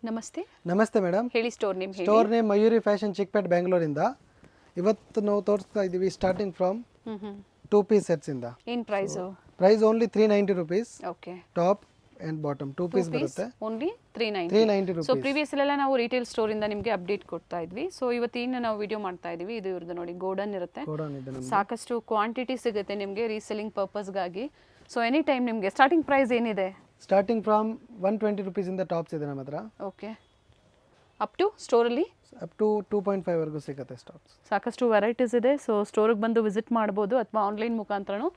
ನಮಸ್ತೆ ನಮಸ್ತೆ ಮೇಡಮ್. ಹೇಳಿ ಸ್ಟೋರ್ ನೇಮ್ ಹೇಳಿ. Store name Mayuri fashion Chickpet ಬೆಂಗಳೂರಿಂದ. ಇವತ್ತು ನಾವು ತೋರಿಸ್ತಾ ಇದ್ದೀವಿ ಸ್ಟಾರ್ಟಿಂಗ್ ಫ್ರಮ್ 2 ಪೀಸ್ ಸೆಟ್ಸ್ ಇಂದ. ಏನು price? Price only 390 rupees. Okay. Top and bottom 2 piece ಬರುತ್ತೆ. Only 390 rupees. ಸೊ ಪ್ರೀವಿಯಸ್ ಎಲ್ಲ ನಾವು ರಿಟೇಲ್ ಸ್ಟೋರ್ ಇಂದ ನಿಮಗೆ ಅಪ್ಡೇಟ್ ಕೊಡ್ತಾ ಇದ್ವಿ. ಸೊ ಇವತ್ತಿನ ನಾವು ವಿಡಿಯೋ ಮಾಡ್ತಾ ಇದೀವಿ. ಇದು ಇವ್ರದ್ದು ನೋಡಿ ಗೋಡನ್ ಇರುತ್ತೆ. ಗೋಡನ್ ಇದೆ ನಮ್ದು. ಸಾಕಷ್ಟು ಕ್ವಾಂಟಿಟಿ ಸಿಗುತ್ತೆ ನಿಮಗೆ ರೀಸೆಲ್ಲಿಂಗ್ ಪರ್ಪಸ್ಗಾಗಿ. ಸೊ ಎನಿ ಟೈಮ್ ನಿಮಗೆ ಸ್ಟಾರ್ಟಿಂಗ್ ಪ್ರೈಸ್ ಏನಿದೆ? ಸ್ಟಾರ್ಟಿಂಗ್ ಫ್ರಮ್ 120 ರೂಪೀಸ್ ಇಂದ ಟಾಪ್ಸ್ ಇದೆ ನಮ್ಮ ಹತ್ರ. ಓಕೆ. ಅಪ್ ಟು ಸ್ಟೋರಲ್ಲಿ ಅಪ್ ಟು 2.5 ವರೆಗೂ ಸಿಗುತ್ತೆ ಸ್ಟಾಕ್ಸ್. ಸಾಕಷ್ಟು ವೆರೈಟೀಸ್ ಇದೆ. ಸೊ ಸ್ಟೋರಿಗೆ ಬಂದು ವಿಸಿಟ್ ಮಾಡ್ಬೋದು ಅಥವಾ ಆನ್ಲೈನ್ ಮುಖಾಂತರನೂ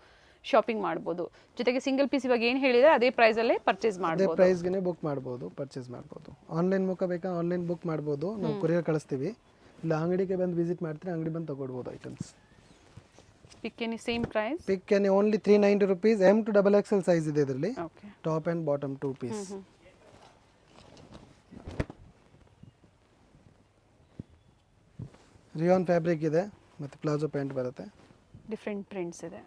ಶಾಪಿಂಗ್ ಮಾಡ್ಬೋದು. ಜೊತೆಗೆ ಸಿಂಗಲ್ ಪೀಸ್ ಇವಾಗ ಏನು ಹೇಳಿದ್ರೆ ಅದೇ ಪ್ರೈಸಲ್ಲೇ ಪರ್ಚೇಸ್ ಅದೇ ಮಾಡ್ಬೋದು. ಪ್ರೈಸ್ಗೆ ಬುಕ್ ಮಾಡ್ಬೋದು, ಪರ್ಚೇಸ್ ಮಾಡ್ಬೋದು. ಆನ್ಲೈನ್ ಮುಖ ಬೇಕಾ ಆನ್ಲೈನ್ ಬುಕ್ ಮಾಡ್ಬೋದು, ನಾವು ಕೊರಿಯರ್ ಕಳಿಸ್ತೀವಿ. ಇಲ್ಲ ಅಂಗಡಿಗೆ ಬಂದು ವಿಸಿಟ್ ಮಾಡ್ತೀವಿ, ಅಂಗಡಿ ಬಂದು ತಗೊಳ್ಬೋದು items. Pick any same price? Pick any only 390 rupees. M to XXL size ಇದೆ ಇದರಲ್ಲಿ. Okay. Top and bottom 2 piece. Rayon fabric ಇದೆ ಮತ್ತು ಪ್ಲಾಜೋ ಪ್ಯಾಂಟ್ ಬರುತ್ತೆ. ಡಿಫ್ರೆಂಟ್ ಪ್ರಿಂಟ್ಸ್ ಇದೆ.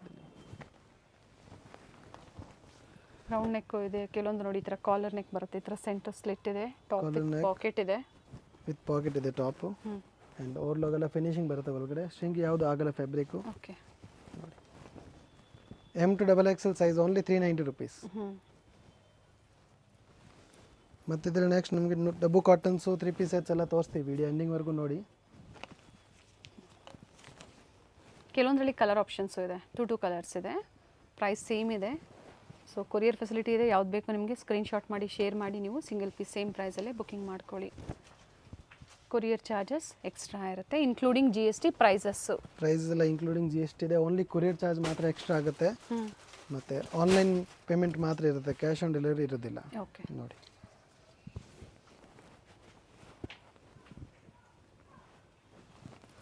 ರೌಂಡ್ ನೆಕ್ ಇದೆ, ಕೆಲವೊಂದು ನೋಡಿ ಈ ಥರ ಕಾಲರ್ ನೆಕ್ ಬರುತ್ತೆ, ಈ ಥರ ಸೆಂಟರ್ ಸ್ಲಿಟ್ ಇದೆ, ಟಾಪ್ ಪಾಕೆಟ್ ಇದೆ, ವಿತ್ ಪಾಕೆಟ್ ಇದೆ ಟಾಪ್ ಅಂಡ್ ಓವರ್ಲಾಗ್ ಎಲ್ಲ ಫಿನಿಶಿಂಗ್ ಬರುತ್ತೆ ಒಳಗಡೆ. ಸ್ಟ್ರಿಂಗ್ ಯಾವುದು ಆಗಲ್ಲ fabric. Okay. M to XXL size only 390 rupees. ಮತ್ತು ಇದ್ರ ನೆಕ್ಸ್ಟ್ ನಿಮಗೆ ಡಬ್ಬು ಕಾಟನ್ಸು 3 ಪೀಸ್ ಸೆಟ್ಸ್ ಎಲ್ಲ ತೋರಿಸ್ತೀವಿ. ವಿಡಿಯೋ ಎಂಡಿಂಗ್ವರೆಗೂ ನೋಡಿ. ಕೆಲವೊಂದರಲ್ಲಿ ಕಲರ್ ಆಪ್ಷನ್ಸು ಇದೆ, 2 ಕಲರ್ಸ್ ಇದೆ, ಪ್ರೈಸ್ ಸೇಮ್ ಇದೆ. ಸೊ ಕೊರಿಯರ್ ಫೆಸಿಲಿಟಿ ಇದೆ. ಯಾವ್ದು ಬೇಕು ನಿಮಗೆ ಸ್ಕ್ರೀನ್ಶಾಟ್ ಮಾಡಿ ಶೇರ್ ಮಾಡಿ ನೀವು ಸಿಂಗಲ್ ಪೀಸ್ ಸೇಮ್ ಪ್ರೈಸಲ್ಲೇ ಬುಕ್ಕಿಂಗ್ ಮಾಡ್ಕೊಳ್ಳಿ. ಕೊರಿಯರ್ ಚಾರ್ಜಸ್ ಎಕ್ಸ್ಟ್ರಾ ಇರುತ್ತೆ, ಇನ್ಕ್ಲೂಡಿಂಗ್ GST ಪ್ರೈಸಸ್ಸು. ಪ್ರೈಸ್ ಎಲ್ಲ ಇನ್ಕ್ಲೂಡಿಂಗ್ GST ಇದೆ. ಓನ್ಲಿ ಕೊರಿಯರ್ ಚಾರ್ಜ್ ಮಾತ್ರ ಎಕ್ಸ್ಟ್ರಾ ಆಗುತ್ತೆ. ಮತ್ತು ಆನ್ಲೈನ್ ಪೇಮೆಂಟ್ ಮಾತ್ರ ಇರುತ್ತೆ, ಕ್ಯಾಶ್ ಆನ್ ಡೆಲಿವರಿ ಇರೋದಿಲ್ಲ. ಓಕೆ. ನೋಡಿ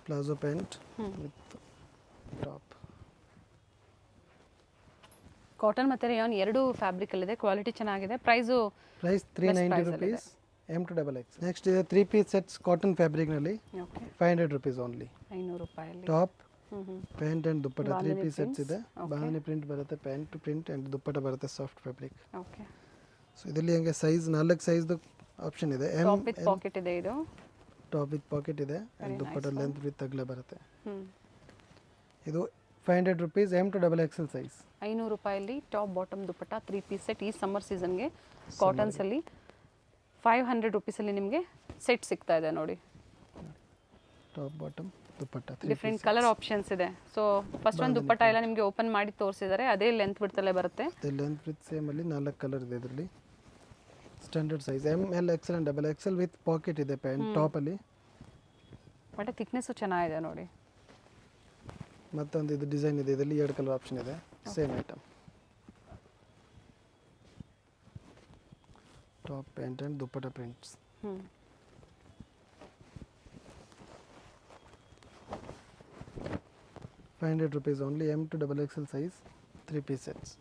palazzo pant with top. Cotton ಮತ್ತು ರೇಯಾನ್ ಎರಡು ಫ್ಯಾಬ್ರಿಕಲ್ಲಿದೆ, ಕ್ವಾಲಿಟಿ ಚೆನ್ನಾಗಿದೆ. Price 390 rupees. M to XXL. Next ಇದೆ 3 ಪೀಸ್ ಸೆಟ್ಸ್ ಕಾಟನ್ ಫ್ಯಾಬ್ರಿಕ್ನಲ್ಲಿ. ಓಕೆ. 500 rupees only. 500 ರೂಪಾಯಲ್ಲಿ top pant and dupatta 3 piece sets ಇದೆ. ಬಾಂಧನಿ ಪ್ರಿಂಟ್ ಬರುತ್ತೆ, ಪ್ಯಾಂಟ್ ಪ್ರಿಂಟ್ ಆ್ಯಂಡ್ ದುಪ್ಪಟ್ಟ ಬರುತ್ತೆ, ಸಾಫ್ಟ್ ಫ್ಯಾಬ್ರಿಕ್. ಓಕೆ. ಸೊ ಇದರಲ್ಲಿ ಹಂಗೆ ಸೈಜ್ 4 ಸೈಜ್ದು ಆಪ್ಷನ್ ಇದೆ. ಟಾಪ್ ವಿತ್ ಪಾಕೆಟ್ ಇದೆ, ಇದು ಟಾಪ್ ವಿತ್ ಪಾಕೆಟ್ ಇದೆ ಆ್ಯಂಡ್ ದುಪ್ಪಟ್ಟ ಲೆಂತ್ ವಿತ್ ಅಗಲ ಬರುತ್ತೆ. ಇದು 500 rupees. M to XXL size. 500 ರೂಪಾಯಲ್ಲಿ top bottom dupatta 3 piece set. ಈ ಸಮ್ಮರ್ ಸೀಸನ್ಗೆ ಕಾಟನ್ಸಲ್ಲಿ 500 ರೂಪೀಸಲ್ಲಿ ನಿಮಗೆ ಸೆಟ್ ಸಿಗ್ತಾ ಇದೆ ನೋಡಿ. ಟಾಪ್ ಬಾಟಮ್ ದುಪ್ಪಟ್ಟ ಡಿಫ್ರೆಂಟ್ ಕಲರ್ ಆಪ್ಷನ್ಸ್ ಇದೆ. ಸೊ ಫಸ್ಟ್ ಒಂದು ದುಪ್ಪಟ್ಟ ಎಲ್ಲ ನಿಮಗೆ ಓಪನ್ ಮಾಡಿ ತೋರಿಸಿದ್ದಾರೆ, ಅದೇ ಲೆಂತ್ ಬಿಡ್ತಲೇ ಬರುತ್ತೆ. ಅದೇ ಲೆಂತ್ ವಿತ್ ಸೇಮ್ ಅಲ್ಲಿ 4 ಕಲರ್ ಇದೆ ಇದರಲ್ಲಿ. Standard size M, L, XL and XXL with pocket ಇದೆ ಪ್ಯಾಂಟ್ ಟಾಪಲ್ಲಿ. ಬಟ್ ಥಿಕ್ನೆಸ್ಸು ಚೆನ್ನಾಗಿದೆ ನೋಡಿ. ಮತ್ತೊಂದು ಇದು ಡಿಸೈನ್ ಇದೆ, ಇದರಲ್ಲಿ 2 ಕಲರ್ ಆಪ್ಷನ್ ಇದೆ, same item. Top pant and dupatta prints. 500 rupees only. M to XXL size 3 piece sets.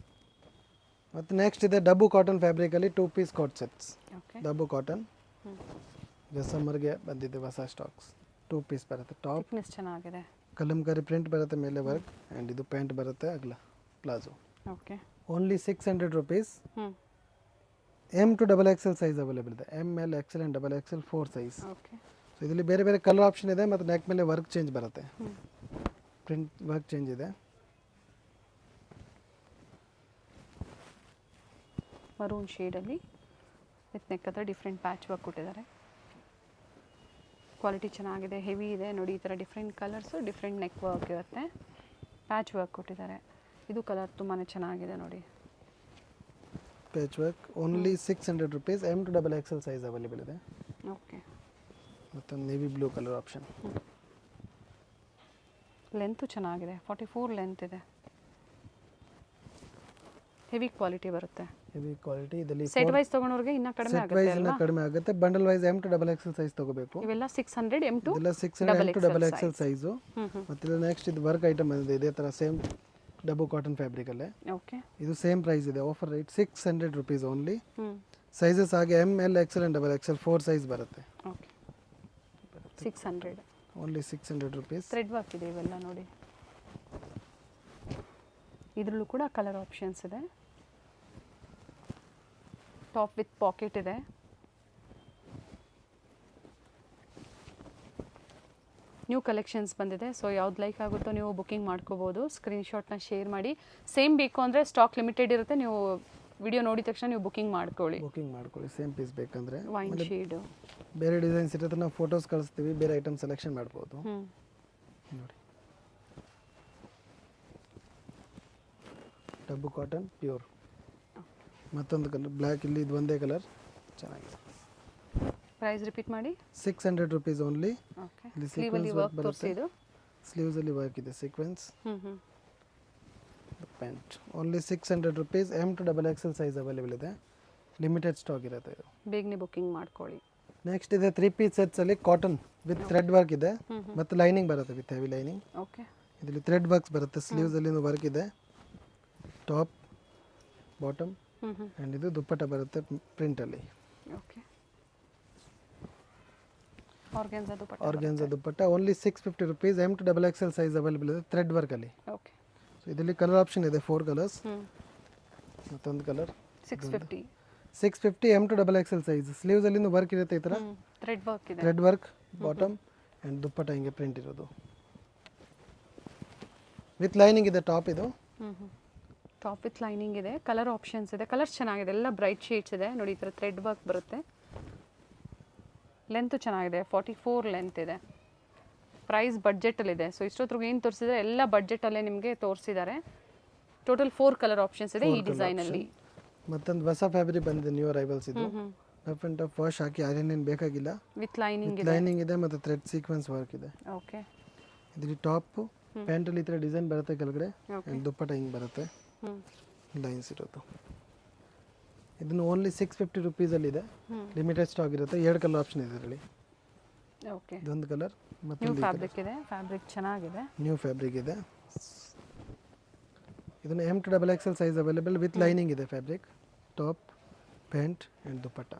ಮತ್ತು ನೆಕ್ಸ್ಟ್ ಇದೆ ಡಬ್ಬು ಕಾಟನ್ ಫ್ಯಾಬ್ರಿಕಲ್ಲಿ 2 ಪೀಸ್ ಕಾಟ್ ಸೆಟ್ಸ್. ಡಬ್ಬು ಕಾಟನ್ ಸಮ್ಮರ್ಗೆ ಬಂದಿದೆ ಹೊಸ ಸ್ಟಾಕ್ಸ್. 2 ಪೀಸ್ ಬರುತ್ತೆ. ಟಾಪ್ ಥಿಕ್ನೆಸ್ ಚೆನ್ನಾಗಿದೆ, ಕಲಂಕಾರಿ ಪ್ರಿಂಟ್ ಬರುತ್ತೆ, ಮೇಲೆ ವರ್ಕ್ ಆ್ಯಂಡ್ ಇದು ಪ್ಯಾಂಟ್ ಬರುತ್ತೆ, ಅಗಲ palazzo. Okay. Only 600 rupees. M to XXL size available ಇದೆ. M, L, XL and XXL 4 size. Okay. So ಇದರಲ್ಲಿ ಬೇರೆ ಬೇರೆ ಕಲರ್ ಆಪ್ಷನ್ ಇದೆ ಮತ್ತು ನೆಕ್ ಮೇಲೆ ವರ್ಕ್ ಚೇಂಜ್ ಬರುತ್ತೆ, ಪ್ರಿಂಟ್ ವರ್ಕ್ ಚೇಂಜ್ ಇದೆ. ಮರೂನ್ ಶೇಡಲ್ಲಿ ವಿತ್ ನೆಕ್ ಹತ್ರ ಡಿಫ್ರೆಂಟ್ ಪ್ಯಾಚ್ ವರ್ಕ್ ಕೊಟ್ಟಿದ್ದಾರೆ. ಕ್ವಾಲಿಟಿ ಚೆನ್ನಾಗಿದೆ, ಹೆವಿ ಇದೆ ನೋಡಿ. ಈ ಥರ different colours, different neck work ಇರುತ್ತೆ, ಪ್ಯಾಚ್ ವರ್ಕ್ ಕೊಟ್ಟಿದ್ದಾರೆ. ಇದು ಕಲರ್ ತುಂಬಾ ಚೆನ್ನಾಗಿದೆ ನೋಡಿ. Patch work only 600 rupees. M to XXL size available ಇದೆ. ಓಕೆ. ಮತ್ತೊಂದು navy blue colour option. Length ಚೆನ್ನಾಗಿದೆ, 44 ಲೆಂತ್ ಇದೆ, ಹೆವಿ ಕ್ವಾಲಿಟಿ ಬರುತ್ತೆ. Heavy quality. ಇದರಲ್ಲಿ ಸೆಟ್ ವೈಸ್ ತಗೊಂಡವ್ರಿಗೆ ಇನ್ನೂ ಕಡಿಮೆ ಸೆಟ್ ವೈಸ್ ಇನ್ನೂ ಕಡಿಮೆ ಆಗುತ್ತೆ. Bundle wise M to XXL size ತಗೋಬೇಕು. ಇವೆಲ್ಲ 600 M to ಇದೆಲ್ಲ 600 M to XXL ಸೈಜು. ಮತ್ತು ಇದು ನೆಕ್ಸ್ಟ್ ಇದು ವರ್ಕ್ ಐಟಮ್ ಬಂದಿದೆ, ಇದೇ ಥರ ಸೇಮ್ ಡಬ್ಬು ಕಾಟನ್ ಫ್ಯಾಬ್ರಿಕಲ್ಲೇ. ಓಕೆ. ಇದು ಸೇಮ್ ಪ್ರೈಸ್ ಇದೆ, offer rate 600 rupees only. Sizes ಹಾಗೆ M, L, XL and XXL 4 size ಬರುತ್ತೆ. Okay. 600 only 600 rupees. Thread work ಇದೆ ಇವೆಲ್ಲ ನೋಡಿ. ಇದರಲ್ಲೂ ಕೂಡ ಕಲರ್ ಆಪ್ಷನ್ಸ್ ಇದೆ. ಟಾಪ್ ವಿತ್ ಪಾಕೆಟ್ ಇದೆ, ನ್ಯೂ ಕಲೆಕ್ಷನ್ಸ್ ಬಂದಿದೆ. ಸೊ ಯಾವ್ದು ಲೈಕ್ ಆಗುತ್ತೋ ನೀವು ಬುಕ್ಕಿಂಗ್ ಮಾಡ್ಕೋಬೋದು. ಸ್ಕ್ರೀನ್ಶಾಟ್ನ ಶೇರ್ ಮಾಡಿ. ಸೇಮ್ ಬೇಕು ಅಂದರೆ ಸ್ಟಾಕ್ ಲಿಮಿಟೆಡ್ ಇರುತ್ತೆ, ನೀವು ವಿಡಿಯೋ ನೋಡಿದ ತಕ್ಷಣ ನೀವು ಬುಕ್ಕಿಂಗ್ ಮಾಡ್ಕೊಳ್ಳಿ. ಸೇಮ್ ಪೀಸ್ ಬೇಕಂದರೆ. ವೈನ್ ಶೇಡು ಬೇರೆ ಡಿಸೈನ್ಸ್ ಇರುತ್ತೆ, ನಾವು ಫೋಟೋಸ್ ಕಳಿಸ್ತೀವಿ, ಬೇರೆ ಐಟಮ್ ಸೆಲೆಕ್ಷನ್ ಮಾಡ್ಬೋದು. ನೋಡಿ, ಡಬ್ಬು ಕಾಟನ್ ಪ್ಯೂರ್. ಮತ್ತೊಂದು ಕಲರ್ ಬ್ಲ್ಯಾಕ್, ಇಲ್ಲಿ ಇದು ಒಂದೇ ಕಲರ್ ಚೆನ್ನಾಗಿದೆ. ಪ್ರೈಸ್ ರಿಪೀಟ್ ಮಾಡಿ. 600 rupees ಓನ್ಲಿ. ಓಕೆ, ಇಲ್ಲಿ ಸ್ಲೀವಲ್ಲಿ ವರ್ಕ್ ತೋರಿಸಿದ್ದು. ಸ್ಲೀವ್ಸಲ್ಲಿ ವರ್ಕ್ ಇದೆ, sequins. Pant only 600 rupees. M to XXL size available ಇದೆ, ಲಿಮಿಟೆಡ್ ಸ್ಟಾಕ್ ಇರುತ್ತೆ ಇದು. ಬೇಗನೆ ಬುಕ್ಕಿಂಗ್ ಮಾಡ್ಕೊಳ್ಳಿ. ನೆಕ್ಸ್ಟ್ ಇದೆ 3 ಪೀಸ್ ಸೆಟ್ಸಲ್ಲಿ ಕಾಟನ್ ವಿತ್ ಥ್ರೆಡ್ ವರ್ಕ್ ಇದೆ ಮತ್ತು ಲೈನಿಂಗ್ ಬರುತ್ತೆ, ವಿತ್ ಹೆವಿ ಲೈನಿಂಗ್. ಓಕೆ, ಇದರಲ್ಲಿ ಥ್ರೆಡ್ ವರ್ಕ್ಸ್ ಬರುತ್ತೆ, ಸ್ಲೀವ್ಸಲ್ಲಿ ವರ್ಕ್ ಇದೆ, ಟಾಪ್ ಬಾಟಮ್ ಆ್ಯಂಡ್ ಇದು ದುಪ್ಪಟ್ಟ ಬರುತ್ತೆ ಪ್ರಿಂಟಲ್ಲಿ. Okay, organza dupatta only 650 rupees. M to XXL size available ಇದೆ, ಥ್ರೆಡ್ ವರ್ಕಲ್ಲಿ. ಓಕೆ, ಸೊ ಇದರಲ್ಲಿ ಕಲರ್ ಆಪ್ಷನ್ ಇದೆ, 4 ಕಲರ್ಸ್. ಮತ್ತೊಂದು colour 650 M to XXL size. ಸ್ಲೀವ್ಸಲ್ಲಿ ವರ್ಕ್ ಇರುತ್ತೆ, ಈ ಥರ thread work bottom and dupatta ಹಿಂಗೆ ಪ್ರಿಂಟ್ ಇರೋದು, ವಿತ್ ಲೈನಿಂಗ್ ಇದೆ. ಟಾಪ್ ಇದು ಟಾಪ್ ವಿತ್ ಲೈನಿಂಗ್ ಇದೆ. ಕಲರ್ ಆಪ್ಷನ್ಸ್ ಇದೆ, ಕಲರ್ಸ್ ಚೆನ್ನಾಗಿದೆ, ಎಲ್ಲ ಬ್ರೈಟ್ ಶೇಡ್ಸ್ ಇದೆ ನೋಡಿ. ಈ ಥರ ಥ್ರೆಡ್ ವರ್ಕ್ ಬರುತ್ತೆ. ಲೆಂತು ಚೆನ್ನಾಗಿದೆ, 44 ಲೆಂತ್ ಇದೆ. ಪ್ರೈಸ್ ಬಡ್ಜೆಟಲ್ಲಿದೆ. ಸೊ ಇಷ್ಟೊತ್ತಿಗೆ ಏನು ತೋರಿಸಿದ್ರೆ ಎಲ್ಲ ಬಡ್ಜೆಟಲ್ಲೇ ನಿಮಗೆ ತೋರಿಸಿದ್ದಾರೆ. ಟೋಟಲ್ 4 ಕಲರ್ ಆಪ್ಷನ್ಸ್ ಇದೆ ಈ ಡಿಸೈನಲ್ಲಿ. ಮತ್ತೊಂದು ಹೊಸ ಫ್ಯಾಬ್ರಿಕ್ ಬಂದಿದೆ, ನ್ಯೂ ಅರೈವಲ್ಸ್ ಇದು. Rough and tough wash hockey iron ಏನು ಬೇಕಾಗಿಲ್ಲ, ವಿತ್ ಲೈನಿಂಗ್ ಇದೆ ಮತ್ತು ಥ್ರೆಡ್ ಸೀಕ್ವೆನ್ಸ್ ವರ್ಕ್ ಇದೆ. ಓಕೆ, ಇದರಲ್ಲಿ ಟಾಪ್ ಪ್ಯಾಂಟಲ್ಲಿ ಈ ಥರ ಡಿಸೈನ್ ಬರುತ್ತೆ ಕೆಳಗಡೆ, ದುಪ್ಪಟ್ಟ ಹಿಂಗೆ ಬರುತ್ತೆ, ಲೈನ್ಸ್ ಇರೋದು. ಇದನ್ನು ಓನ್ಲಿ 650 rupees ಇದೆ, ಲಿಮಿಟೆಡ್ ಸ್ಟಾಕ್ ಇರುತ್ತೆ. 2 ಕಲರ್ ಆಪ್ಷನ್ ಇದೆ ಇದರಲ್ಲಿ. ಓಕೆ, ಇದೊಂದು ಕಲರ್ ಮತ್ತು ನ್ಯೂ ಫ್ಯಾಬ್ರಿಕ್ ಇದೆ, ಫ್ಯಾಬ್ರಿಕ್ ಚೆನ್ನಾಗಿದೆ, ನ್ಯೂ ಫ್ಯಾಬ್ರಿಕ್ ಇದೆ. ಇದನ್ನು M to XXL size available, with lining ಇದೆ fabric, top pant and dupatta.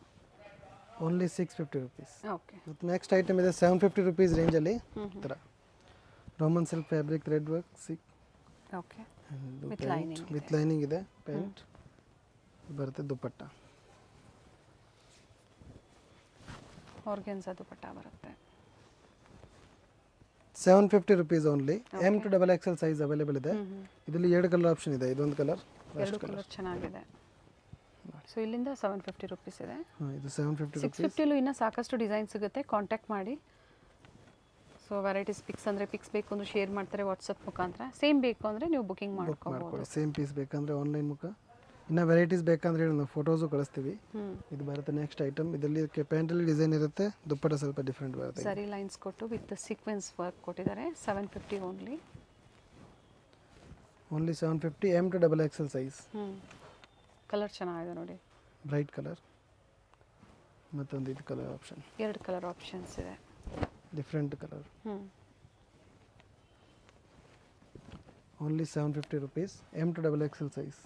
Only 650 rupees. Okay, ಮತ್ತು ನೆಕ್ಸ್ಟ್ ಐಟಮ್ ಇದೆ 750 rupees ರೇಂಜಲ್ಲಿ. ಈ ಥರ Roman silk fabric, thread work, okay, with lining ಇದೆ, ಪ್ಯಾಂಟ್ ಬರುತ್ತೆ, ದುಪ್ಪಟ್ಟ. ಆರ್ಗೆನ್ಸಾ ದುಪ್ಪಟ್ಟ ಬರುತ್ತೆ. 750 rupees only. M to XXL size available ಇದೆ. ಇದರಲ್ಲಿ 2 ಕಲರ್ ಆಪ್ಷನ್ ಇದೆ, ಇದೊಂದು ಕಲರ್, 2 ಕಲರ್ ಚೆನ್ನಾಗಿದೆ. ಸೊ ಇಲ್ಲಿಂದ 750 rupees ಇದೆ. ಇದು 750 rupees. 650 ಇನ್ನೂ ಸಾಕಷ್ಟು ಡಿಸೈನ್ ಸಿಗುತ್ತೆ, ಕಾಂಟ್ಯಾಕ್ಟ್ ಮಾಡಿ. ಸೊ ವೆರೈಟೀಸ್ ಪಿಕ್ಸ್ ಅಂದರೆ ಪಿಕ್ಸ್ ಬೇಕು ಅಂದ್ರೆ ಶೇರ್ ಮಾಡ್ತಾರೆ ವಾಟ್ಸಪ್ ಮುಖಾಂತರ. ಸೇಮ್ ಬೇಕು ಅಂದರೆ ನೀವು ಬುಕ್ಕಿಂಗ್ ಮಾಡ್ಕೊಳ್ಳಿ. ಸೇಮ್ ಪೀಸ್ ಬೇಕಂದರೆ ಆನ್ಲೈನ್ ಮುಖ, ಇನ್ನು ವೆರೈಟೀಸ್ ಬೇಕಂದ್ರೆ ಹೇಳಿ ನಾವು ಫೋಟೋಸು ಕಳಿಸ್ತೀವಿ. ಇದು ಬರುತ್ತೆ ನೆಕ್ಸ್ಟ್ ಐಟಮ್. ಇದರಲ್ಲಿ ಪ್ಯಾಂಟಲ್ಲಿ ಡಿಸೈನ್ ಇರುತ್ತೆ, ದುಪ್ಪಟ್ಟ ಸ್ವಲ್ಪ ಡಿಫ್ರೆಂಟ್ ಬರುತ್ತೆ. ಸರಿ ಲೈನ್ಸ್ ಕೊಟ್ಟು ವಿತ್ ಸೀಕ್ವೆನ್ಸ್ ವರ್ಕ್ ಕೊಟ್ಟಿದ್ದಾರೆ. 750 only. 750 M to XXL size. Colour ಚೆನ್ನಾಗಿದೆ ನೋಡಿ, ಬ್ರೈಟ್ ಕಲರ್. ಮತ್ತೊಂದು ಇದು ಕಲರ್ ಆಪ್ಷನ್, 2 ಕಲರ್ ಆಪ್ಷನ್ಸ್ ಇದೆ, different colour. Only 750 rupees. M to XXL size.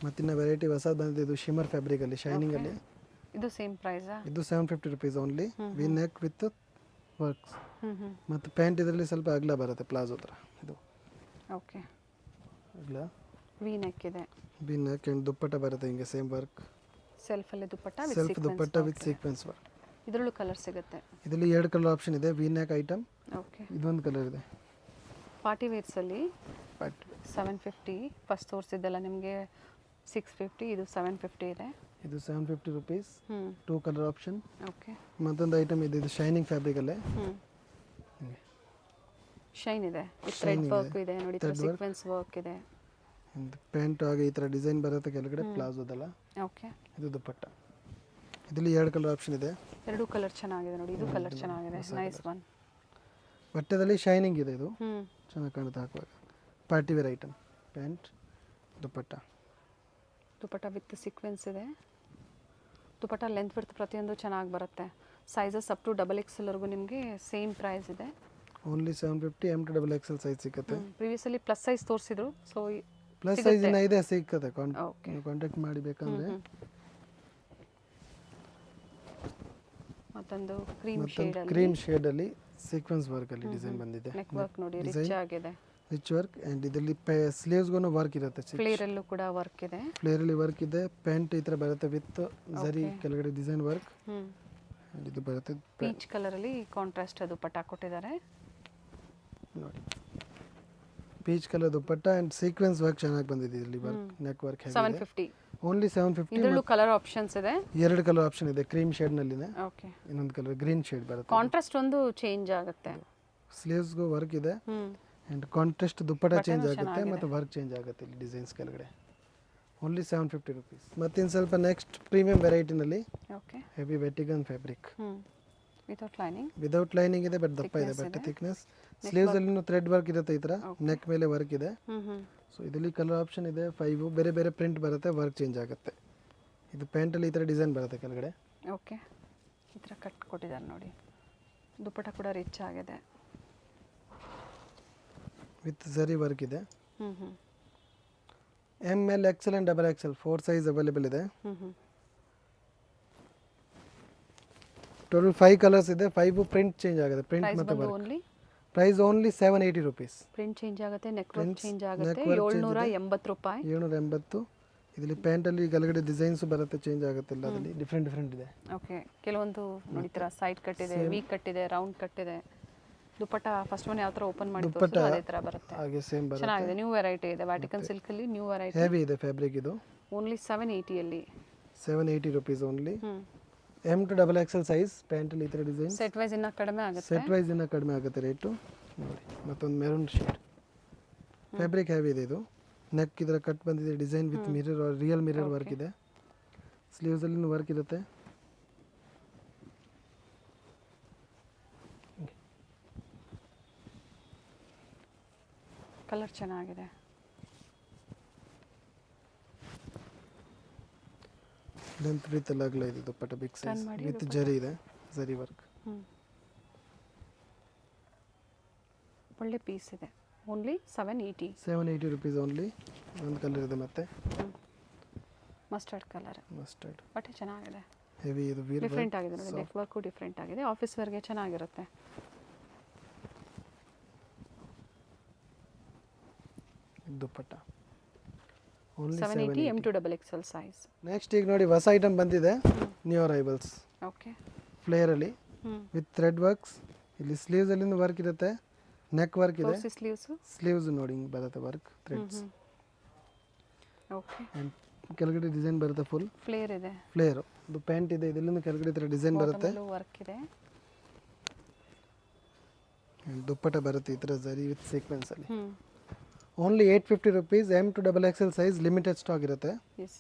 ಮತ್ತಿನ್ನ ವೆರೈಟಿ ಹೊಸದು ಬಂದಿದೆ, ಇದು ಶಿಮರ್ ಫ್ಯಾಬ್ರಿಕಲ್ಲಿ, ಶೈನಿಂಗಲ್ಲಿ. ಇದು ಸೇಮ್ ಪ್ರೈಸಾ? ಇದು 750 rupees only. V neck with works. ಮತ್ತು ಪ್ಯಾಂಟ್ ಇದರಲ್ಲಿ ಸ್ವಲ್ಪ ಅಗಲ ಬರುತ್ತೆ, ಪ್ಲಾಜೋ ಥರ ಇದು. ಓಕೆ, ಅಗಲ ವಿ ನೆಕ್ ಇದೆ, ವಿ ನೆಕ್ ಆ್ಯಂಡ್ ದುಪ್ಪಟ್ಟ ಬರುತ್ತೆ ಹಿಂಗೆ ಸೇಮ್ ವರ್ಕ್. ಸೆಲ್ಫಲ್ಲಿ dupatta, self dupatta with sequence work. ಇದರಲ್ಲೂ ಕಲರ್ ಸಿಗುತ್ತೆ. ಇದರಲ್ಲಿ 2 ಕಲರ್ ಆಪ್ಷನ್ ಇದೆ, ವಿ ನೆಕ್ ಐಟಮ್. ಓಕೆ, ಇದೊಂದು ಕಲರ್ ಇದೆ. ಪಾರ್ಟಿ ವೇರ್ಸಲ್ಲಿ 750 ಫಸ್ಟ್ ತೋರಿಸಿದ್ದಲ್ಲ ನಿಮಗೆ 650, ಇದು 750 ಇದೆ. ಇದು 750 rupees. 2 colour option. ಓಕೆ, ಮತ್ತೊಂದು ಐಟಮ್ ಇದೆ, ಇದು ಶೈನಿಂಗ್ ಫ್ಯಾಬ್ರಿಕಲ್ಲೇ. ಶೈನ್ ಇದೆ, ಥ್ರೆಡ್ ವರ್ಕ್ ಇದೆ ನೋಡಿ, ಸೀಕ್ವೆನ್ಸ್ ವರ್ಕ್ ಇದೆ. ಪ್ಯಾಂಟ್ ಆಗಿ ಈ ಥರ ಡಿಸೈನ್ ಬರುತ್ತೆ ಕೆಳಗಡೆ, ಪ್ಲಾಜೋದಲ್ಲ. ಓಕೆ, ಇದು ದುಪ್ಪಟ್ಟ. ಇದರಲ್ಲಿ 2 ಕಲರ್ ಆಪ್ಷನ್ ಇದೆ. 2 ಕಲರ್ ಚೆನ್ನಾಗಿದೆ ನೋಡಿ, ಇದು ಕಲರ್ ಚೆನ್ನಾಗಿದೆ, ನೈಸ್ ಒನ್. ಬಟ್ಟೆದಲ್ಲಿ ಶೈನಿಂಗ್ ಇದೆ, ಇದು ಚೆನ್ನಾಗಿ ಕಾಣುತ್ತೆ ಹಾಕುವಾಗ. Party wear item, pant dupatta. Dupatta with sequins ಇದೆ. ದುಪ್ಪಟ್ಟ ಲೆಂತ್ ವಿಡ್ತ್ ಪ್ರತಿಯೊಂದು ಚೆನ್ನಾಗಿ ಬರುತ್ತೆ. ಸೈಜಸ್ ಅಪ್ ಟು XXL ನಿಮಗೆ ಸೇಮ್ ಪ್ರೈಸ್ ಇದೆ. Only 750 M to XXL size ಸಿಗುತ್ತೆ. ಪ್ರಿವಿಯಸ್ಲಿ ಪ್ಲಸ್ ಸೈಜ್ ತೋರಿಸಿದ್ರು, ಸೊ ಪ್ಲಸ್ ಸೈಜ್ ಇದೆ, ಸಿಗುತ್ತೆ. ಕಾಂಟ್ಯಾಕ್ಟ್ ಮಾಡಿ ಬೇಕಂದ್ರೆ. ಮತ್ತೊಂದು ಕ್ರೀಮ್ ಶೇಡಲ್ಲಿ ಸೀಕ್ವೆನ್ಸ್ ವರ್ಕಲ್ಲಿ ಡಿಸೈನ್ ಬಂದಿದೆ. ನೆಕ್ ವರ್ಕ್ ನೋಡಿ, ರಿಚ್ ಆಗಿದೆ, ರಿಚ್ ವರ್ಕ್. ಆ್ಯಂಡ್ ಇದರಲ್ಲಿ ಸ್ಲೀವ್ಸ್ಗೂ ವರ್ಕ್ ಇರುತ್ತೆ, ಫ್ಲೇರಲ್ಲೂ ಕೂಡ ವರ್ಕ್ ಇದೆ. ಫ್ಲೇರಲ್ಲಿ ವರ್ಕ್ ಇದೆ. ಪ್ಯಾಂಟ್ ಈ ಥರ ಬರುತ್ತೆ ವಿತ್ ಜರಿ ಕೆಳಗಡೆ ಡಿಸೈನ್ ವರ್ಕ್. And ಇದು ಬರುತ್ತೆ ಪೀಚ್ ಕಲರಲ್ಲಿ ಕಾಂಟ್ರಾಸ್ಟ್ ದುಪ್ಪಟ್ಟ ಕೊಟ್ಟಿದ್ದಾರೆ. ನೋಡಿ peach colour dupatta and sequence work ಚೆನ್ನಾಗಿ ಬಂದಿದೆ ಇಲ್ಲಿ ವರ್ಕ್ ನೆಕ್ ವರ್ಕ್ 750. ಓನ್ಲಿ 750. ಇದರಲ್ಲೂ ಕಲರ್ ಆಪ್ಷನ್ಸ್ ಇದೆ. 2 ಕಲರ್ ಆಪ್ಷನ್ ಇದೆ, ಕ್ರೀಮ್ ಶೇಡ್ನಲ್ಲಿದೆ, ಓಕೆ. ಇನ್ನೊಂದು ಕಲರ್ ಗ್ರೀನ್ ಶೇಡ್ ಬರುತ್ತೆ. ಕಾಂಟ್ರಾಸ್ಟ್ ಒಂದು ಚೇಂಜ್ ಆಗುತ್ತೆ. ಸ್ಲೀವ್ಸ್ಗೂ ವರ್ಕ್ ಇದೆ ಆ್ಯಂಡ್ ಕಾಂಟ್ರಾಸ್ಟ್ ದುಪ್ಪಟ್ಟ ಚೇಂಜ್ ಆಗುತ್ತೆ ಮತ್ತು ವರ್ಕ್ ಚೇಂಜ್ ಆಗುತ್ತೆ ಇಲ್ಲಿ ಡಿಸೈನ್ಸ್ ಕೆಳಗಡೆ. Only 750 rupees. ಮತ್ತಿನ್ನು ಸ್ವಲ್ಪ ನೆಕ್ಸ್ಟ್ ಪ್ರೀಮಿಯಂ ವೆರೈಟಿನಲ್ಲಿ ಓಕೆ. ಹೆವಿ ವೆಟಿಗನ್ ಫ್ಯಾಬ್ರಿಕ್ ವಿತೌಟ್ ಲೈನಿಂಗ್ ಇದೆ, ಬಟ್ ದಪ್ಪ ಇದೆ ಬಟ್ಟೆ ಥಿಕ್ನೆಸ್. ಸ್ಲೀವ್ಸ್ ಅಲ್ಲಿ ಥ್ರೆಡ್ ವರ್ಕ್ ಇರುತ್ತೆ, ಈ ತರ ನೆಕ್ ಮೇಲೆ ವರ್ಕ್ ಇದೆ. ಸೊ ಇದರಲ್ಲಿ ಕಲರ್ ಆಪ್ಷನ್ ಇದೆ 5, ಬೇರೆ ಬೇರೆ ಪ್ರಿಂಟ್ ಬರುತ್ತೆ, ವರ್ಕ್ ಚೇಂಜ್ ಆಗುತ್ತೆ. ಇದು ಪ್ಯಾಂಟ್ ಅಲ್ಲಿ ಈ ತರ ಡಿಸೈನ್ ಬರುತ್ತೆ ಕೆಳಗಡೆ. ಓಕೆ, ಈ ತರ ಕಟ್ ಕೊಟ್ಟಿದ್ದಾರೆ ನೋಡಿ. ದುಪ್ಪಟ್ಟ ಕೂಡ ರಿಚ್ ಆಗಿದೆ, ವಿತ್ ಜರಿ ವರ್ಕ್ ಇದೆ. ML XL and XXL 4 size available ಇದೆ. ಟೋಟಲ್ 5 ಕಲರ್ಸ್ ಇದೆ. 5 ಪ್ರಿಂಟ್ ಚೇಂಜ್ ಆಗುತ್ತೆ, ಪ್ರಿಂಟ್ ಮತ್ತೆ work. Price only 780 rupees. Print change ಆಗುತ್ತೆ, ನೆಕ್ ವರ್ಕ್ ಚೇಂಜ್ ಆಗುತ್ತೆ. 780 ರೂಪಾಯಿ. 780. ಇದರಲ್ಲಿ ಪ್ಯಾಂಟ್ ಅಲ್ಲಿ ಕೆಳಗಡೆ ಡಿಸೈನ್ಸ್ ಬರುತ್ತೆ, ಚೇಂಜ್ ಆಗುತ್ತೆ ಎಲ್ಲ. ಅದರಲ್ಲಿ ಡಿಫರೆಂಟ್ ಇದೆ. ಓಕೆ, ಕೆಲವೊಂದು ನೋಡಿ ತರ ಸೈಡ್ ಕಟ್ ಇದೆ, ವಿ ಕಟ್ ಇದೆ, ರೌಂಡ್ ಕಟ್ ಇದೆ. ದುಪ್ಪಟ್ಟ ಫಸ್ಟ್ ಒನ್ ಯಾವ ತರ ಓಪನ್ ಮಾಡಿ ತೋರಿಸಿದ್ರು ಅದೇ ತರ ಬರುತ್ತೆ. ಹಾಗೆ ಸೇಮ್ ಬರುತ್ತೆ. ಚೆನ್ನಾಗಿದೆ, ನ್ಯೂ ವೆರೈಟಿ ಇದೆ. ವ್ಯಾಟಿಕನ್ ಸಿಲ್ಕ್ ಅಲ್ಲಿ ನ್ಯೂ ವೆರೈಟಿ. ಹೆವಿ ಇದೆ ಫ್ಯಾಬ್ರಿಕ್ ಇದು. ಓನ್ಲಿ 780 ಅಲ್ಲಿ. 780 rupees only. M to XXL size pant ಅಲ್ಲಿ ಈ ತರ ಡಿಸೈನ್. ಸೆಟ್ ವೈಸ್ ಇನ್ನ ಕಡಿಮೆ ಆಗುತ್ತೆ. ಸೆಟ್ ವೈಸ್ ಇನ್ನ ಕಡಿಮೆ ಆಗುತ್ತೆ ರೇಟು. ನೋಡಿ ಮತ್ತೊಂದು ಮೆರೂನ್ ಶೇಡ್ ಫ್ಯಾಬ್ರಿಕ್ ಹೆವಿ ಇದೆ ಇದು. ನೆಕ್ ಇದರ ಕಟ್ ಬಂದಿದೆ, design with mirror, real mirror work ಇದೆ. ಸ್ಲೀವ್ಸ್ ಅಲ್ಲಿ ವರ್ಕ್ ಇರುತ್ತೆ. ಕಲರ್ ಚೆನ್ನಾಗಿದೆ. ಲೆಂತ್ ವಿತ್ ಅಗಲ ಇದೆ ದುಪ್ಪಟ್ಟ, ಬಿಗ್ ಸೈಜ್ ವಿತ್ ಜರಿ ಇದೆ, ಜರಿ ವರ್ಕ್. ಒಳ್ಳೆ ಪೀಸ್ ಇದೆ. Only 780 rupees only. ಒಂದು ಕಲರ್ ಇದೆ ಮತ್ತೆ ಮಸ್ಟರ್ಡ್ ಕಲರ್. ಮಸ್ಟರ್ಡ್ ಬಟ್ಟೆ ಚೆನ್ನಾಗಿದೆ, ಹೆವಿ ಇದು. ಡಿಫ್ರೆಂಟ್ ಆಗಿದೆ ನೋಡಿ, ನೆಕ್ ವರ್ಕು ಡಿಫ್ರೆಂಟ್ ಆಗಿದೆ. ಆಫೀಸ್ ವೇರ್ಗೆ ಚೆನ್ನಾಗಿರುತ್ತೆ. Dupatta only 780 M to XXL size. Next ಈಗ ನೋಡಿ ಹೊಸ ಐಟಮ್ ಬಂದಿದೆ, ನ್ಯೂ ಅರೈವಲ್ಸ್. ಓಕೆ, ಫ್ಲೇರ್ ಅಲ್ಲಿ ವಿತ್ ಥ್ರೆಡ್ ವರ್ಕ್ಸ್. ಇಲ್ಲಿ ಸ್ಲೀವ್ಸ್ ಅಲ್ಲಿ ವರ್ಕ್ ಇರುತ್ತೆ, ನೆಕ್ ವರ್ಕ್ ಇದೆ. ಸ್ಲೀವ್ಸ್ ನೋಡಿ ಹಿಂಗೆ ಬರುತ್ತೆ ವರ್ಕ್, ಥ್ರೆಡ್ಸ್. ಓಕೆ, ಕೆಳಗಡೆ ಡಿಸೈನ್ ಬರುತ್ತೆ, ಫುಲ್ ಫ್ಲೇರ್ ಇದೆ. ಫ್ಲೇರ್ ಇದು ಪ್ಯಾಂಟ್ ಇದೆ, ಇದರಿಂದ ಕೆಳಗಡೆ ಈ ತರ ಡಿಸೈನ್ ಬರುತ್ತೆ, ವರ್ಕ್ ಇದೆ. ದುಪ್ಪಟ್ಟ ಬರುತ್ತೆ ಈ ತರ ಜರಿ ವಿತ್ ಸೀಕ್ವೆನ್ಸ್ ಅಲ್ಲಿ. Only 850 rupees. M to XXL size, limited stock ಇರುತ್ತೆ. ಎಸ್,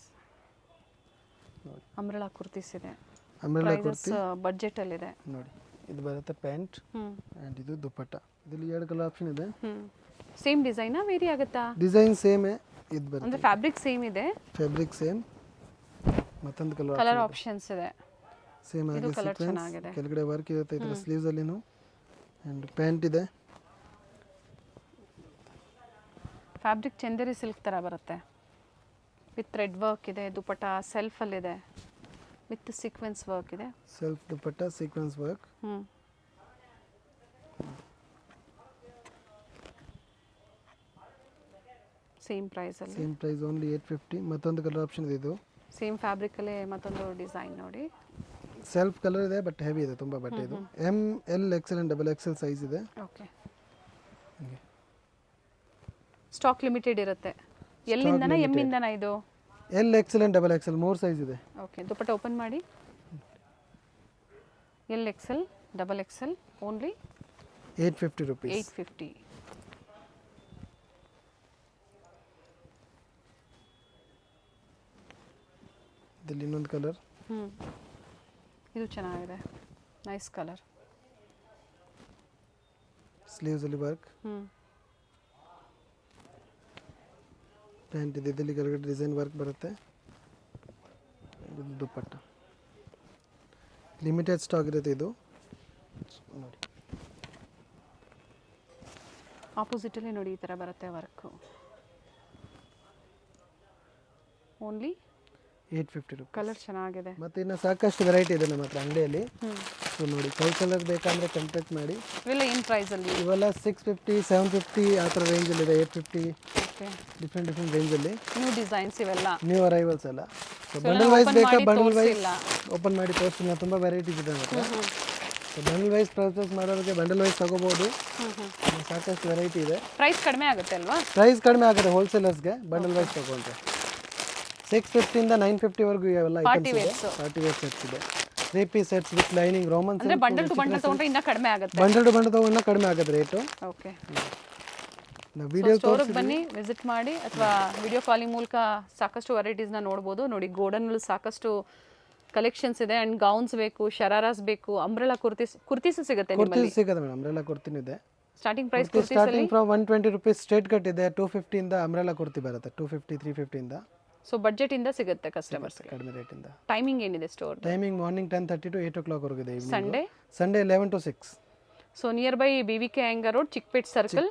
ಅಂಬ್ರೆಲಾ ಕುರ್ತೀಸ್ ಇದೆ. ಅಂಬ್ರೆಲಾ ಕುರ್ತಿ ಬಡ್ಜೆಟ್ ಅಲ್ಲಿ ಇದೆ ನೋಡಿ. ಇದು ಬರುತ್ತೆ ಪ್ಯಾಂಟ್ ಅಂಡ್ ಇದು ದುಪ್ಪಟ್ಟ. ಇದರಲ್ಲಿ 2 ಕಲರ್ ಆಪ್ಷನ್ ಇದೆ. ಸೇಮ್ ಡಿಸೈನಾ ವೇರಿ ಆಗುತ್ತಾ? ಡಿಸೈನ್ ಸೇಮ್ ಇದು ಬರುತ್ತೆ, ಅಂದ್ರೆ ಫ್ಯಾಬ್ರಿಕ್ ಸೇಮ್ ಇದೆ. ಫ್ಯಾಬ್ರಿಕ್ ಸೇಮ್, ಮತ್ತೊಂದು ಕಲರ್ ಆಪ್ಷನ್ಸ್ ಇದೆ. ಸೇಮ್ ಆಗಿ ಸೀಕ್ವೆನ್ಸ್ ಕೆಳಗಡೆ ವರ್ಕ್ ಇರುತ್ತೆ ಇದರ ಸ್ಲೀವ್ಸ್ ಅಲ್ಲಿನೂ. ಅಂಡ್ ಪ್ಯಾಂಟ್ ಇದೆ. ಫ್ಯಾಬ್ರಿಕ್ ಚಂದೇರಿ ಸಿಲ್ಕ್ ತರ ಬರುತ್ತೆ, ವಿತ್ ಥ್ರೆಡ್ ವರ್ಕ್ ಇದೆ. ದುಪ್ಪಟ್ಟ ಸೆಲ್ಫ್ ಅಲ್ಲಿ ಇದೆ, ವಿತ್ ಸೀಕ್ವೆನ್ಸ್ ವರ್ಕ್ ಇದೆ. Self dupatta, sequins work. Same price ಅಲ್ಲಿ. Same price only 850. ಮತ್ತೊಂದು ಕಲರ್ ಆಪ್ಷನ್ ಇದೆ. ಇದು ಸೇಮ್ ಫ್ಯಾಬ್ರಿಕ್ ಅಲ್ಲೇ ಮತ್ತೊಂದು ಡಿಸೈನ್ ನೋಡಿ. ಸೆಲ್ಫ್ ಕಲರ್ ಇದೆ, ಬಟ್ ಹೆವಿ ಇದೆ ತುಂಬಾ ಬಟ್ಟೆ ಇದು. ML XL and XXL size ಇದೆ. ಓಕೆ, ಸ್ಟಾಕ್ ಲಿಮಿಟೆಡ್ ಇರುತ್ತೆ. ಎಲ್ಲಿಂದನಾ ಎಮ್ ಇಂದನಾ ಇದು? L XL and XXL 3 size ಇದೆ. ಓಕೆ, ದುಪ್ಪಟ್ಟ ಓಪನ್ ಮಾಡಿ. L XL XXL only 850 rupees. 850. ಇದರಲ್ಲಿ ಇನ್ನೊಂದು ಕಲರ್. ಇದು ಚೆನ್ನಾಗಿದೆ, ನೈಸ್ ಕಲರ್. ಸ್ಲೀವ್ಸ್ ಅಲ್ಲಿ ವರ್ಕ್. ಪ್ಯಾಂಟ್ ಇದೆ, ಇದರಲ್ಲಿ ಕೆಳಗಡೆ ಡಿಸೈನ್ ವರ್ಕ್ ಬರುತ್ತೆ. ಇದು ದುಪ್ಪಟ್ಟ, ಲಿಮಿಟೆಡ್ ಸ್ಟಾಕ್ ಇರುತ್ತೆ ಇದು ನೋಡಿ. ಆಪೋಸಿಟ್ ಅಲ್ಲಿ ನೋಡಿ ಈ ತರ ಬರುತ್ತೆ ವರ್ಕ್. Only 850 rupees. ಕಲರ್ ಚೆನ್ನಾಗಿದೆ. ಮತ್ತೆ ಇನ್ನು ಸಾಕಷ್ಟು ವೆರೈಟಿ ಇದೆ ನಮ್ಮ ಹತ್ರ ಅಂಗಡಿಯಲ್ಲಿ. ಸೊ ನೋಡಿ, ಕಲರ್ ಬೇಕಂದ್ರೆ ಕಾಂಟ್ಯಾಕ್ಟ್ ಮಾಡಿ. ಇವೆಲ್ಲ ಏನು ಪ್ರೈಸ್ ಅಲ್ಲಿ? ಇವೆಲ್ಲ 650, 750 ಆ ಥರ ರೇಂಜಲ್ಲಿ ಇದೆ. 850 ಓಕೆ ಡಿಫ್ರೆಂಟ್ ರೇಂಜಲ್ಲಿ ನ್ಯೂ ಡಿಸೈನ್ಸ್ ಇವೆಲ್ಲ ನ್ಯೂ ಅರೈವಲ್ಸ್ ಎಲ್ಲ. ಸೊ So, ಬಂಡಲ್ ನಾನು ವೈಸ್ open ಬೇಕಾ ಮಾಡಿ ಬಂಡಲ್ ವೈಸ್ ತೋರ್ಸಿಲ್ಲ. ಓಪನ್ ಮಾಡಿ ತೋರಿಸ್ತೀನಿ, ತುಂಬ ವೆರೈಟೀಸ್ ಇದೆ ಮತ್ತು ಸೊ ಬಂಡಲ್ ವೈಸ್ ಪರ್ಚೇಸ್ ಮಾಡೋರಿಗೆ ಬಂಡಲ್ ವೈಸ್ ತಗೋಬೋದು. ಸಾಕಷ್ಟು ವೆರೈಟಿ ಇದೆ. ಪ್ರೈಸ್ ಕಡಿಮೆ ಆಗುತ್ತೆ ಅಲ್ವಾ? ಪ್ರೈಸ್ ಕಡಿಮೆ ಆಗುತ್ತೆ ಹೋಲ್ಸೇಲರ್ಸ್ಗೆ ಬಂಡಲ್ ವೈಸ್ ತಗೊಂಡ್ರೆ. 650 ಇಂದ 950ವರೆಗೂ ಇವೆಲ್ಲ ಐಟಮ್ಸ್ ಇದೆ. ಪಾರ್ಟಿ ವೇರ್ ಸೆಟ್ಸ್ ಇದೆ, 3 piece sets with lining Roman ಅಂದ್ರೆ ಬಂಡಲ್ ಟು ಬಂಡಲ್ ತಗೊಂಡ್ರೆ ಇನ್ನೂ ಕಡಿಮೆ ಆಗುತ್ತೆ. ಬಂಡಲ್ ಟು ಬಂಡಲ್ ತಗೊಂಡ್ರೆ ಕಡಿಮೆ ಆಗುತ್ತೆ ರೇಟು. ಓಕೆ, ನಾವು ವಿಡಿಯೋ ಸ್ಟೋರಿಗೆ ಬನ್ನಿ, ವಿಸಿಟ್ ಮಾಡಿ, ಅಥವಾ ವಿಡಿಯೋ ಕಾಲಿಂಗ್ ಮೂಲಕ ಸಾಕಷ್ಟು ವೆರೈಟೀಸ್ನ ನೋಡ್ಬೋದು. ನೋಡಿ, ಗೋಡನಲ್ಲಿ ಸಾಕಷ್ಟು ಕಲೆಕ್ಷನ್ಸ್ ಇದೆ. ಆ್ಯಂಡ್ ಗೌನ್ಸ್ ಬೇಕು, ಶರಾರಾಸ್ ಬೇಕು, ಅಂಬ್ರೆಲಾ ಕುರ್ತೀಸ್ ಸಿಗುತ್ತೆ ನಿಮ್ಮಲ್ಲಿ. ಕುರ್ತೀಸ್ ಸಿಗುತ್ತೆ ಮೇಡಮ್, ಅಂಬ್ರೆಲಾ ಕುರ್ತಿನೂ ಇದೆ. Starting price starting from 120 rupees straight cut ಇದೆ. 250 ಇಂದ ಅಂಬ್ರೆಲಾ ಕುರ್ತಿ ಬರುತ್ತೆ, 250 350 ಇಂದ. ಸೊ ಬಜೆಟ್ ಇಂದ ಸಿಗುತ್ತೆ ಕಸ್ಟಮರ್ಸ್. ಕಡಿಮೆ ರೇಟಿಂದ. ಟೈಮಿಂಗ್ ಏನಿದೆ store? Timing morning 10:30 to 8 o'clock ವರೆಗೂ ಇದೆ. Sunday 11 to 6. So nearby BVK Iyengar road, Chickpet circle,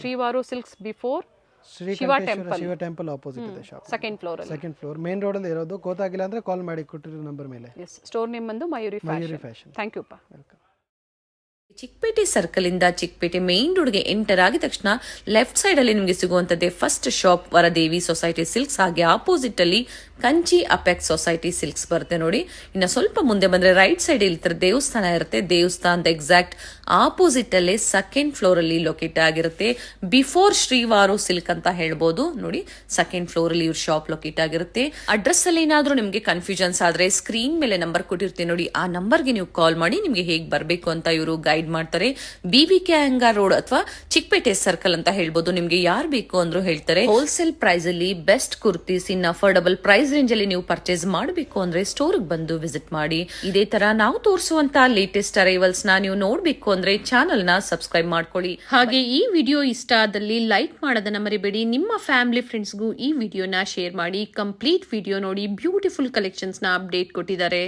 Srivaru silks before Shiva temple opposite ಇದೆ shop. Second floor main road ಅಲ್ಲಿ ಇರೋದು. ಗೊತ್ತಾಗಿಲ್ಲ ಅಂದ್ರೆ ಕಾಲ್ ಮಾಡಿ, ಕೊಟ್ಟಿರೋ ನಂಬರ್ ಮೇಲೆ. ಸ್ಟೋರ್ ನೇಮ್ ಬಂದು ಮಯೂರಿ ಫ್ಯಾಷನ್. ಥ್ಯಾಂಕ್ ಯು ಪಾ. ವೆಲ್ಕಮ್. ಚಿಕ್ಕಪೇಟೆ ಸರ್ಕಲ್ ಇಂದ ಚಿಕ್ಕಪೇಟೆ ಮೇನ್ ರೋಡ್ಗೆ ಎಂಟರ್ ಆಗಿದ ತಕ್ಷಣ ಲೆಫ್ಟ್ ಸೈಡ್ ಅಲ್ಲಿ ನಿಮಗೆ ಸಿಗುವಂತದ್ದೇ first shop Varadevi society silks. ಹಾಗೆ ಆಪೋಸಿಟ್ ಅಲ್ಲಿ ಕಂಚಿ ಅಪೆಕ್ಸ್ ಸೊಸೈಟಿ ಸಿಲ್ಕ್ಸ್ ಬರುತ್ತೆ ನೋಡಿ. ಇನ್ನು ಸ್ವಲ್ಪ ಮುಂದೆ ಬಂದ್ರೆ ರೈಟ್ ಸೈಡ್ ಇಲ್ಲಿ ದೇವಸ್ಥಾನ ಇರುತ್ತೆ. ದೇವಸ್ಥಾನದ ಎಕ್ಸಾಕ್ಟ್ ಆಪೋಸಿಟ್ ಅಲ್ಲೇ ಸೆಕೆಂಡ್ ಫ್ಲೋರ್ ಅಲ್ಲಿ ಲೊಕೇಟ್ ಆಗಿರುತ್ತೆ. ಬಿಫೋರ್ ಶ್ರೀವಾರು ಸಿಲ್ಕ್ ಅಂತ ಹೇಳ್ಬೋದು ನೋಡಿ. ಸೆಕೆಂಡ್ ಫ್ಲೋರ್ ಅಲ್ಲಿ ಇವ್ರ ಶಾಪ್ ಲೊಕೇಟ್ ಆಗಿರುತ್ತೆ. ಅಡ್ರೆಸ್ ಅಲ್ಲಿ ಏನಾದ್ರೂ ನಿಮ್ಗೆ ಕನ್ಫ್ಯೂಷನ್ಸ್ ಆದ್ರೆ ಸ್ಕ್ರೀನ್ ಮೇಲೆ ನಂಬರ್ ಕೊಟ್ಟಿರ್ತೀನಿ ನೋಡಿ, ಆ ನಂಬರ್ಗೆ ನೀವು ಕಾಲ್ ಮಾಡಿ ನಿಮ್ಗೆ ಹೇಗ್ ಬರ್ಬೇಕು ಅಂತ ಇವರು ಗೈಡ್ ಮಾಡ್ತಾರೆ. BVK ಅಯ್ಯಂಗಾರ್ ರೋಡ್ ಅಥವಾ ಚಿಕ್ಕಪೇಟೆ ಸರ್ಕಲ್ ಅಂತ ಹೇಳ್ಬೋದು. ನಿಮ್ಗೆ ಯಾರು ಬೇಕು ಅಂದ್ರೂ ಹೇಳ್ತಾರೆ. ಹೋಲ್ಸೇಲ್ ಪ್ರೈಸ್ ಅಲ್ಲಿ ಬೆಸ್ಟ್ ಕುರ್ತೀಸ್ ಇನ್ ಅಫೋರ್ಡಬಲ್ ಪ್ರೈಸ್ ರೇಂಜ್ ಅಲ್ಲಿ ನೀವು ಪರ್ಚೇಸ್ ಮಾಡಬೇಕು ಅಂದ್ರೆ ಸ್ಟೋರ್ ಬಂದು ವಿಸಿಟ್ ಮಾಡಿ. ಇದೇ ತರ ನಾವು ತೋರಿಸುವಂತ ಲೇಟೆಸ್ಟ್ ಅರೈವಲ್ಸ್ ನ ನೀವು ನೋಡ್ಬೇಕು ಅಂದ್ರೆ ಚಾನೆಲ್ ನ ಸಬ್ಸ್ಕ್ರೈಬ್ ಮಾಡ್ಕೊಳ್ಳಿ. ಹಾಗೆ ಈ ವಿಡಿಯೋ ಇಷ್ಟ ಆದಲ್ಲಿ ಲೈಕ್ ಮಾಡೋದನ್ನ ಮರಿಬೇಡಿ. ನಿಮ್ಮ ಫ್ಯಾಮಿಲಿ ಫ್ರೆಂಡ್ಸ್ಗೂ ಈ ವಿಡಿಯೋನ ಶೇರ್ ಮಾಡಿ. ಕಂಪ್ಲೀಟ್ ವಿಡಿಯೋ ನೋಡಿ, ಬ್ಯೂಟಿಫುಲ್ ಕಲೆಕ್ಷನ್ಸ್ ನ ಅಪ್ಡೇಟ್ ಕೊಟ್ಟಿದ್ದಾರೆ.